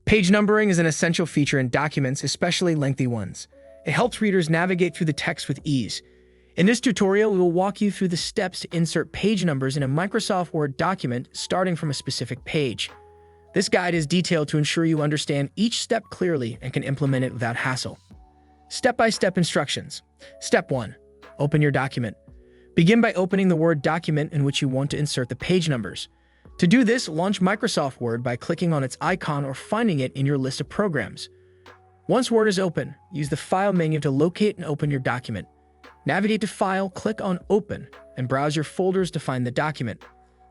Page numbering is an essential feature in documents, especially lengthy ones. It helps readers navigate through the text with ease. In this tutorial, we will walk you through the steps to insert page numbers in a Microsoft Word document starting from a specific page. This guide is detailed to ensure you understand each step clearly and can implement it without hassle. Step-by-step instructions. Step 1. Open your document. Begin by opening the Word document in which you want to insert the page numbers. To do this, launch Microsoft Word by clicking on its icon or finding it in your list of programs. Once Word is open, use the File menu to locate and open your document. Navigate to File, click on Open, and browse your folders to find the document.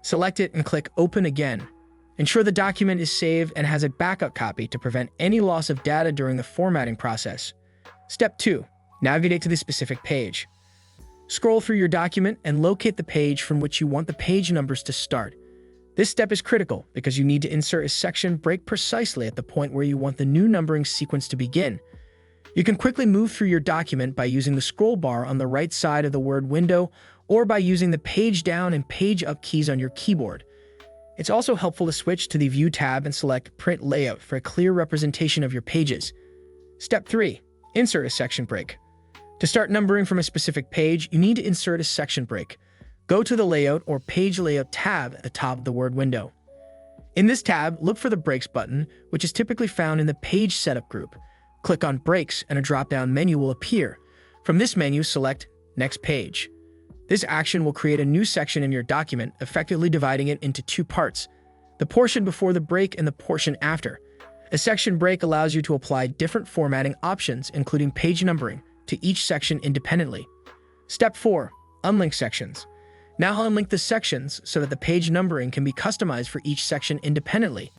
Select it and click Open again. Ensure the document is saved and has a backup copy to prevent any loss of data during the formatting process. Step 2. Navigate to the specific page. Scroll through your document and locate the page from which you want the page numbers to start. This step is critical because you need to insert a section break precisely at the point where you want the new numbering sequence to begin. You can quickly move through your document by using the scroll bar on the right side of the Word window or by using the page down and page up keys on your keyboard. It's also helpful to switch to the View tab and select Print Layout for a clear representation of your pages. Step 3. Insert a section break. To start numbering from a specific page, you need to insert a section break. Go to the Layout or Page Layout tab at the top of the Word window. In this tab, look for the Breaks button, which is typically found in the Page Setup group. Click on Breaks and a drop-down menu will appear. From this menu, select Next Page. This action will create a new section in your document, effectively dividing it into two parts: the portion before the break and the portion after. A section break allows you to apply different formatting options, including page numbering, to each section independently. Step 4. Unlink sections. Now unlink the sections so that the page numbering can be customized for each section independently.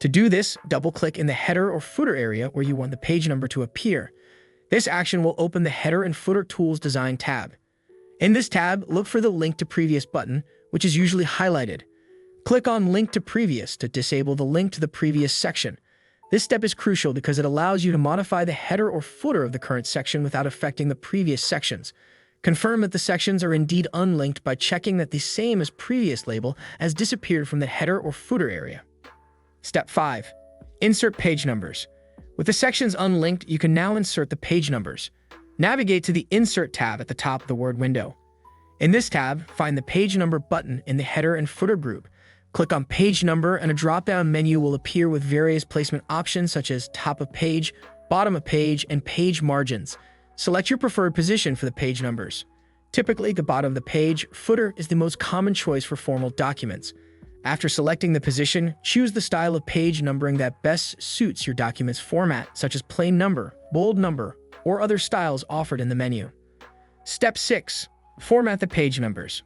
To do this, double-click in the header or footer area where you want the page number to appear. This action will open the Header and Footer Tools Design tab. In this tab, look for the Link to Previous button, which is usually highlighted. Click on Link to Previous to disable the link to the previous section. This step is crucial because it allows you to modify the header or footer of the current section without affecting the previous sections. Confirm that the sections are indeed unlinked by checking that the Same as Previous label has disappeared from the header or footer area. Step 5. Insert page numbers. With the sections unlinked, you can now insert the page numbers. Navigate to the Insert tab at the top of the Word window. In this tab, find the Page Number button in the Header and Footer group. Click on Page Number and a drop-down menu will appear with various placement options such as top of page, bottom of page, and page margins. Select your preferred position for the page numbers. Typically, the bottom of the page footer is the most common choice for formal documents. After selecting the position, choose the style of page numbering that best suits your document's format, such as plain number, bold number, or other styles offered in the menu. Step 6. Format the page numbers.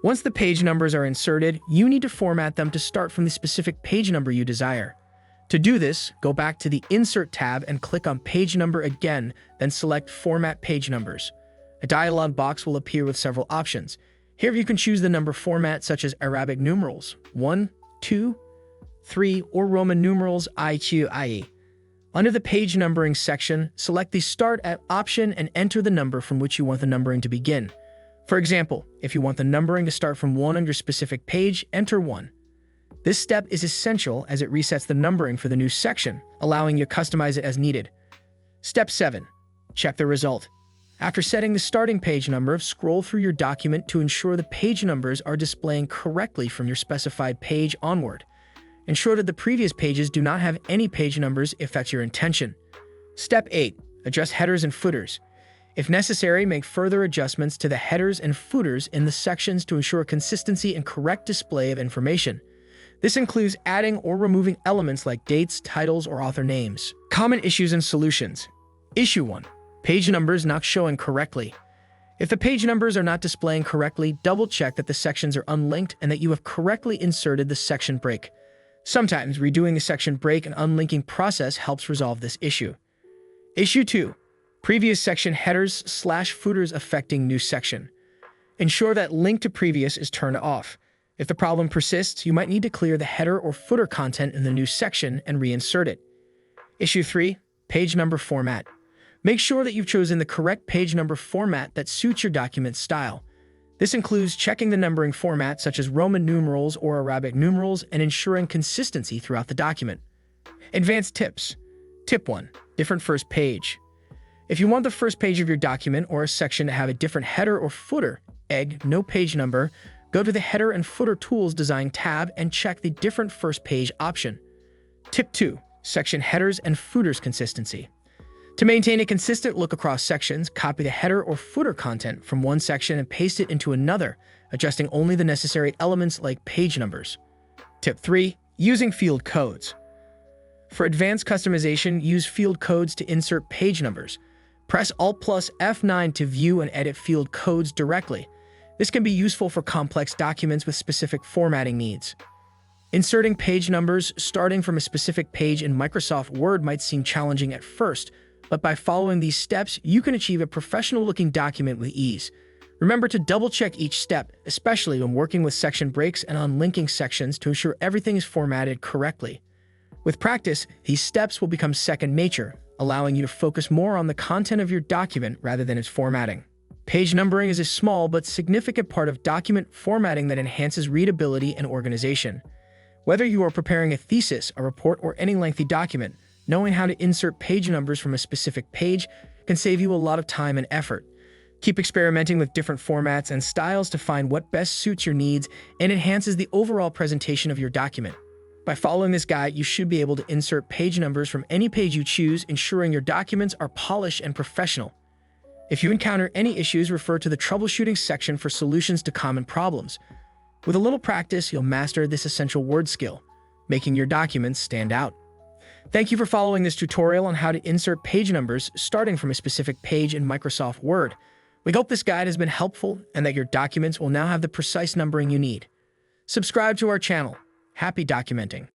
Once the page numbers are inserted, you need to format them to start from the specific page number you desire. To do this, go back to the Insert tab and click on Page Number again, then select Format Page Numbers. A dialog box will appear with several options. Here you can choose the number format such as Arabic numerals 1, 2, 3, or Roman numerals IQIE. Under the Page Numbering section, select the Start At option and enter the number from which you want the numbering to begin. For example, if you want the numbering to start from 1 on your specific page, enter 1. This step is essential as it resets the numbering for the new section, allowing you to customize it as needed. Step 7. Check the result. After setting the starting page number, scroll through your document to ensure the page numbers are displaying correctly from your specified page onward. Ensure that the previous pages do not have any page numbers if that's your intention. Step 8. Adjust headers and footers. If necessary, make further adjustments to the headers and footers in the sections to ensure consistency and correct display of information. This includes adding or removing elements like dates, titles, or author names. Common issues and solutions. Issue 1. Page numbers not showing correctly. If the page numbers are not displaying correctly, double-check that the sections are unlinked and that you have correctly inserted the section break. Sometimes redoing the section break and unlinking process helps resolve this issue. Issue 2. Previous section headers/footers affecting new section. Ensure that Link to Previous is turned off. If the problem persists, you might need to clear the header or footer content in the new section and reinsert it. Issue 3. Page number format. Make sure that you've chosen the correct page number format that suits your document style. This includes checking the numbering format such as Roman numerals or Arabic numerals and ensuring consistency throughout the document. Advanced tips. Tip 1. Different first page. If you want the first page of your document or a section to have a different header or footer, no page number, go to the Header and Footer Tools Design tab and check the Different First Page option. Tip 2. Section headers and footers consistency. To maintain a consistent look across sections, copy the header or footer content from one section and paste it into another, adjusting only the necessary elements like page numbers. Tip 3. Using field codes. For advanced customization, use field codes to insert page numbers. Press Alt plus F9 to view and edit field codes directly. This can be useful for complex documents with specific formatting needs. Inserting page numbers starting from a specific page in Microsoft Word might seem challenging at first, but by following these steps, you can achieve a professional-looking document with ease. Remember to double-check each step, especially when working with section breaks and unlinking sections to ensure everything is formatted correctly. With practice, these steps will become second nature, allowing you to focus more on the content of your document rather than its formatting. Page numbering is a small but significant part of document formatting that enhances readability and organization. Whether you are preparing a thesis, a report, or any lengthy document, knowing how to insert page numbers from a specific page can save you a lot of time and effort. Keep experimenting with different formats and styles to find what best suits your needs and enhances the overall presentation of your document. By following this guide, you should be able to insert page numbers from any page you choose, ensuring your documents are polished and professional. If you encounter any issues, refer to the troubleshooting section for solutions to common problems. With a little practice, you'll master this essential word skill, making your documents stand out. Thank you for following this tutorial on how to insert page numbers starting from a specific page in Microsoft Word. We hope this guide has been helpful and that your documents will now have the precise numbering you need. Subscribe to our channel. Happy documenting!